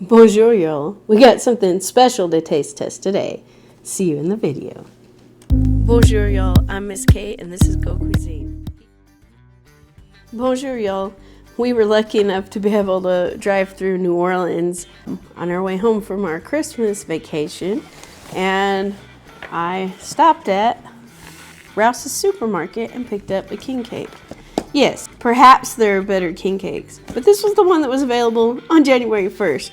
Bonjour, y'all. We got something special to taste test today. See you in the video. Bonjour, y'all. I'm Miss Kate, and this is Go Cuisine. Bonjour, y'all. We were lucky enough to be able to drive through New Orleans on our way home from our Christmas vacation, and I stopped at Rouse's supermarket and picked up a king cake. Yes, perhaps there are better king cakes, but this was the one that was available on January 1st.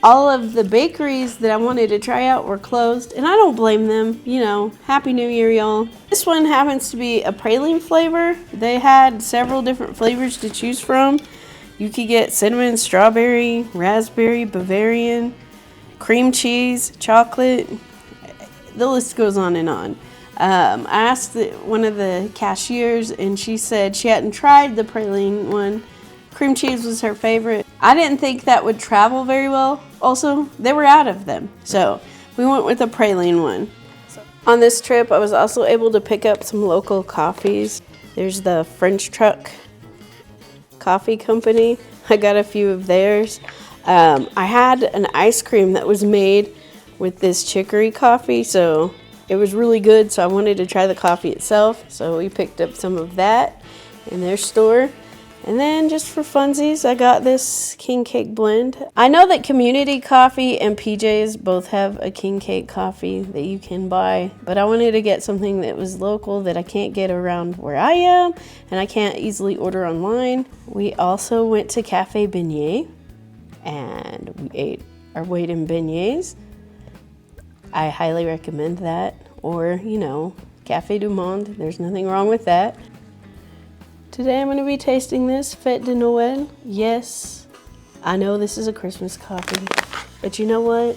All of the bakeries that I wanted to try out were closed, and I don't blame them. You know, Happy New Year, y'all. This one happens to be a praline flavor. They had several different flavors to choose from. You could get cinnamon, strawberry, raspberry, Bavarian, cream cheese, chocolate. The list goes on and on. I asked one of the cashiers, and she said she hadn't tried the praline one. Cream cheese was her favorite. I didn't think that would travel very well. Also, they were out of them, so we went with the praline one. On this trip, I was also able to pick up some local coffees. There's the French Truck Coffee Company. I got a few of theirs. I had an ice cream that was made with this chicory coffee, so it was really good, so I wanted to try the coffee itself. So we picked up some of that in their store. And then just for funsies, I got this king cake blend. I know that Community Coffee and PJ's both have a king cake coffee that you can buy, but I wanted to get something that was local that I can't get around where I am and I can't easily order online. We also went to Cafe Beignet and we ate our weight in beignets. I highly recommend that. Or, you know, Cafe du Monde, there's nothing wrong with that. Today I'm going to be tasting this Fête de Noël. Yes, I know this is a Christmas coffee, but you know what?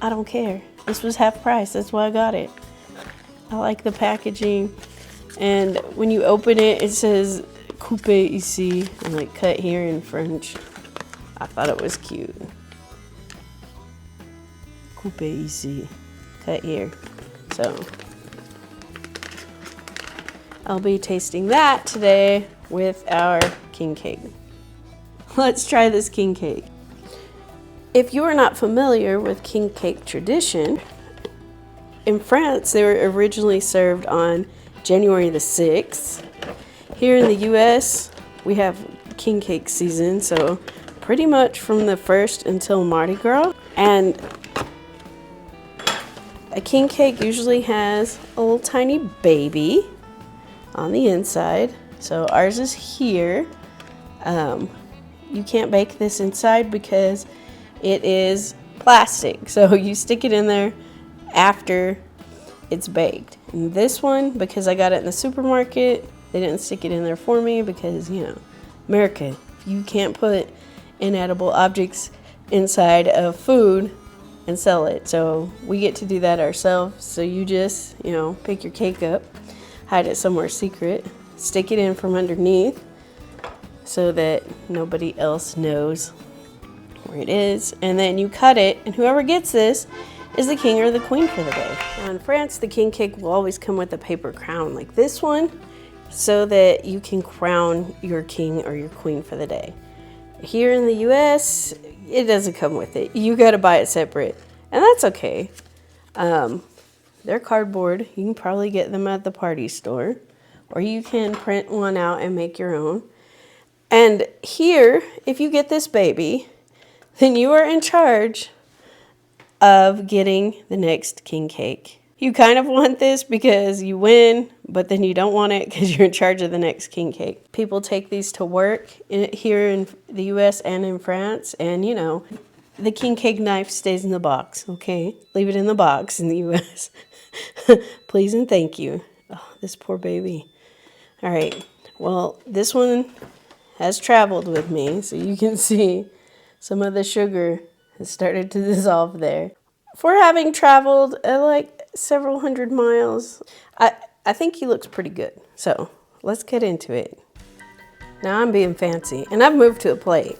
I don't care. This was half price, that's why I got it. I like the packaging, and when you open it, it says Coupe ici, and like cut here in French. I thought it was cute. Coupe ici, cut here. So I'll be tasting that today with our king cake. Let's try this king cake. If you are not familiar with king cake tradition, in France they were originally served on January the 6th. Here in the US, we have king cake season, so pretty much from the 1st until Mardi Gras. And a king cake usually has a little tiny baby on the inside. So ours is here. You can't bake this inside because it is plastic. So you stick it in there after it's baked. And this one, because I got it in the supermarket, they didn't stick it in there for me because, you know, America, you can't put inedible objects inside of food and sell it. So we get to do that ourselves. So you just, you know, pick your cake up, hide it somewhere secret, stick it in from underneath so that nobody else knows where it is, and then you cut it, and whoever gets this is the king or the queen for the day. Now in France, the king cake will always come with a paper crown like this one so that you can crown your king or your queen for the day. Here in the US, it doesn't come with it. You gotta buy it separate, and that's okay. They're cardboard. You can probably get them at the party store, or you can print one out and make your own. And here, if you get this baby, then you are in charge of getting the next king cake. You kind of want this because you win, but then you don't want it because you're in charge of the next king cake. People take these to work here in the US and in France, and you know, the king cake knife stays in the box, okay? Leave it in the box in the US. Please and thank you. Oh, this poor baby. All right, well, this one has traveled with me, so you can see some of the sugar has started to dissolve there. For having traveled like several hundred miles, I think he looks pretty good. So let's get into it. Now I'm being fancy, and I've moved to a plate.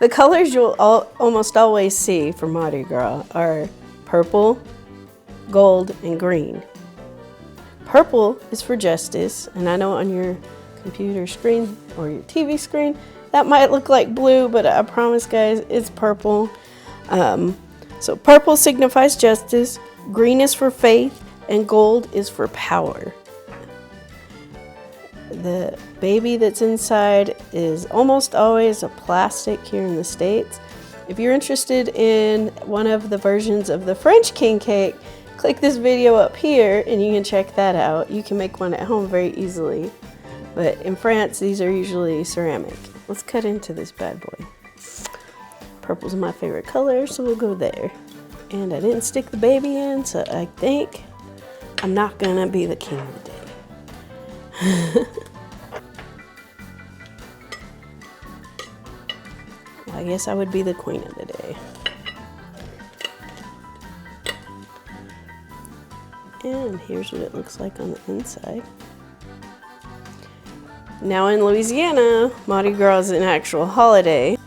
The colors you'll almost always see for Mardi Gras are purple, gold, and green. Purple is for justice, and I know on your computer screen or your TV screen, That might look like blue, but I promise, guys, it's purple. So purple signifies justice, green is for faith, and gold is for power. The baby that's inside is almost always a plastic here in the States. If you're interested in one of the versions of the French king cake, click this video up here and you can check that out. You can make one at home very easily. But in France, these are usually ceramic. Let's cut into this bad boy. Purple's my favorite color, so we'll go there. And I didn't stick the baby in, so I think I'm not gonna be the king of the day. Well, I guess I would be the queen of the day. And here's what it looks like on the inside. Now in Louisiana, Mardi Gras is an actual holiday.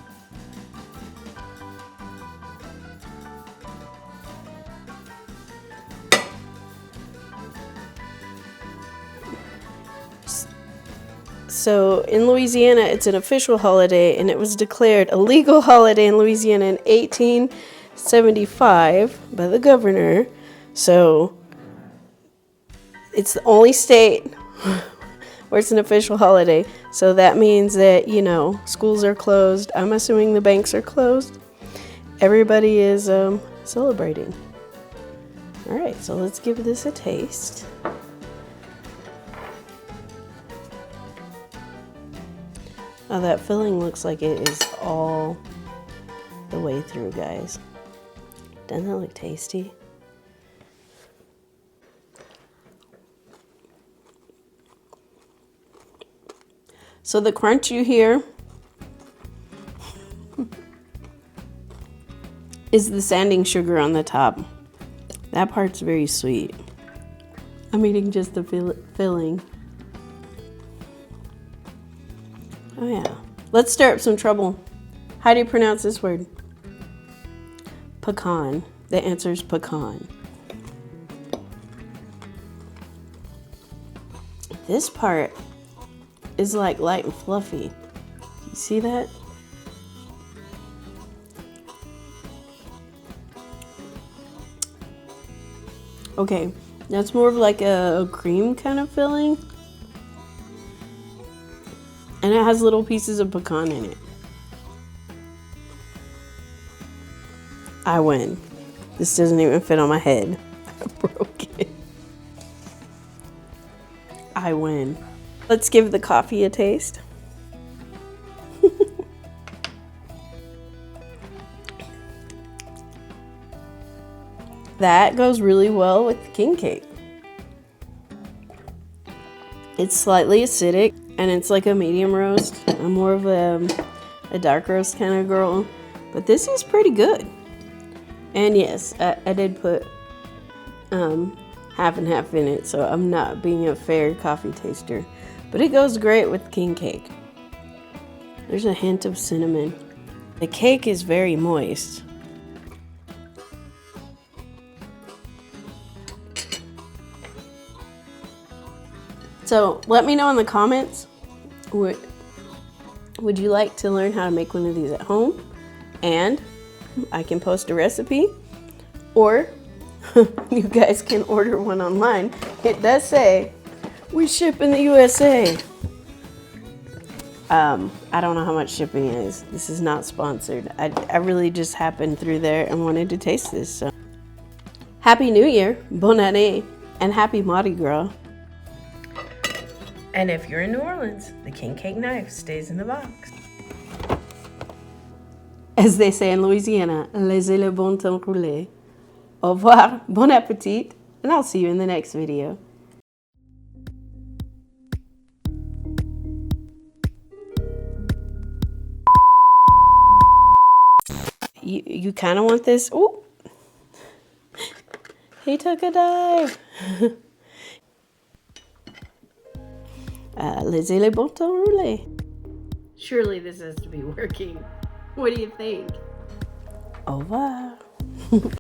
So in Louisiana, it's an official holiday, and it was declared a legal holiday in Louisiana in 1875 by the governor. So it's the only state where it's an official holiday. So that means that, you know, schools are closed. I'm assuming the banks are closed. Everybody is celebrating. All right, so let's give this a taste. Oh, that filling looks like it is all the way through, guys. Doesn't that look tasty? So the crunch you hear is the sanding sugar on the top. That part's very sweet. I'm eating just the filling. Oh yeah. Let's stir up some trouble. How do you pronounce this word? Pecan. The answer is pecan. This part is like light and fluffy. You see that? Okay, that's more of like a cream kind of filling. And it has little pieces of pecan in it. I win. This doesn't even fit on my head. I broke it. I win. Let's give the coffee a taste. That goes really well with the king cake. It's slightly acidic, and it's like a medium roast. I'm more of a dark roast kind of girl, but this is pretty good. And yes, I did put half and half in it, so I'm not being a fair coffee taster, but it goes great with king cake. There's a hint of cinnamon. The cake is very moist. So let me know in the comments, would you like to learn how to make one of these at home? And I can post a recipe, or you guys can order one online. It does say we ship in the USA. I don't know how much shipping is. This is not sponsored. I really just happened through there and wanted to taste this. So Happy New Year, Bonne Année, and Happy Mardi Gras. And if you're in New Orleans, the king cake knife stays in the box. As they say in Louisiana, laissez le bon temps rouler. Au revoir, bon appétit, and I'll see you in the next video. You kind of want this? Ooh. He took a dive. Laissez le bon temps rouler. Surely this has to be working. What do you think? Au revoir.